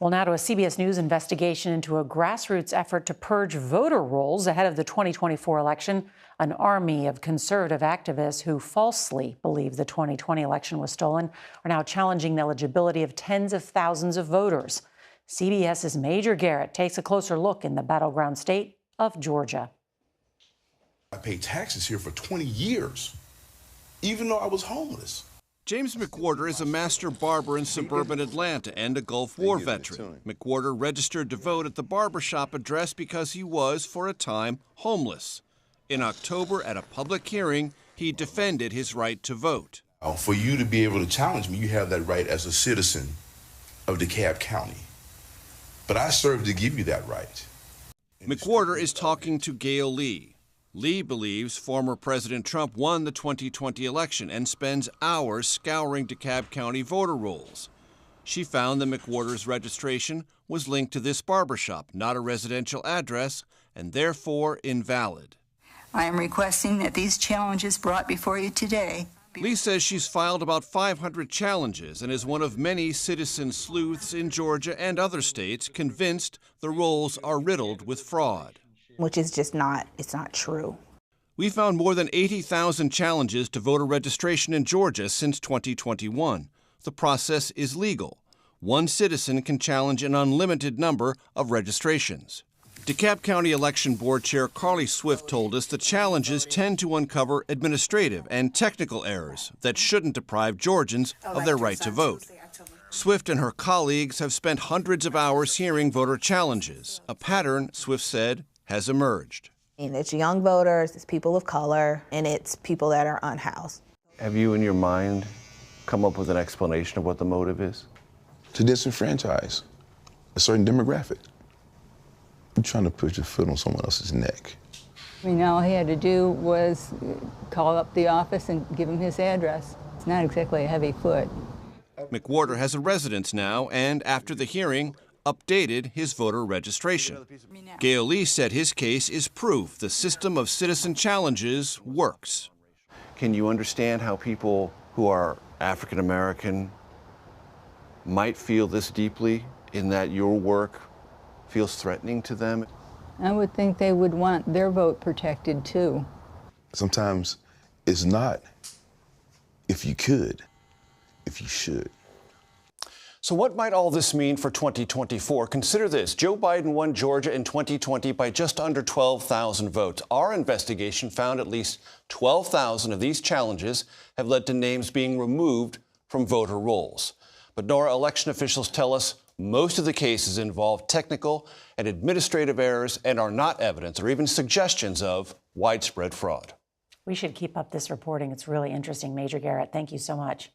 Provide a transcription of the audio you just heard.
Well, now to a CBS News investigation into a grassroots effort to purge voter rolls ahead of the 2024 election. An army of conservative activists who falsely believe the 2020 election was stolen are now challenging the eligibility of tens of thousands of voters. CBS's Major Garrett takes a closer look in the battleground state of Georgia. I paid taxes here for 20 years, even though I was homeless. James McWhorter is a master barber in suburban Atlanta and a Gulf War veteran. McWhorter registered to vote at the barbershop address because he was, for a time, homeless. In October, at a public hearing, he defended his right to vote. For you to be able to challenge me, you have that right as a citizen of Dekalb County. But I serve to give you that right. McWhorter is talking to Gail Lee. Lee believes former President Trump won the 2020 election and spends hours scouring DeKalb County voter rolls. She found that McWhorter's registration was linked to this barbershop, not a residential address, and therefore invalid. I am requesting that these challenges brought before you today. Lee says she's filed about 500 challenges and is one of many citizen sleuths in Georgia and other states convinced the rolls are riddled with fraud. Which is just it's not true. We found more than 80,000 challenges to voter registration in Georgia since 2021. The process is legal. One citizen can challenge an unlimited number of registrations. DeKalb County Election Board Chair Carly Swift told us the challenges tend to uncover administrative and technical errors that shouldn't deprive Georgians of their right to vote. Swift and her colleagues have spent hundreds of hours hearing voter challenges, a pattern, Swift said, has emerged. And it's young voters, it's people of color, and it's people that are unhoused. Have you, in your mind, come up with an explanation of what the motive is? To disenfranchise a certain demographic. You're trying to put your foot on someone else's neck. I mean, all he had to do was call up the office and give him his address. It's not exactly a heavy foot. McWhorter has a residence now and, after the hearing, updated his voter registration. Gail Lee said his case is proof the system of citizen challenges works. Can you understand how people who are African American might feel this deeply in that your work feels threatening to them? I would think they would want their vote protected too. Sometimes it's not if you could, if you should. So what might all this mean for 2024? Consider this. Joe Biden won Georgia in 2020 by just under 12,000 votes. Our investigation found at least 12,000 of these challenges have led to names being removed from voter rolls. But Norah, election officials tell us most of the cases involve technical and administrative errors and are not evidence or even suggestions of widespread fraud. We should keep up this reporting. It's really interesting. Major Garrett, thank you so much.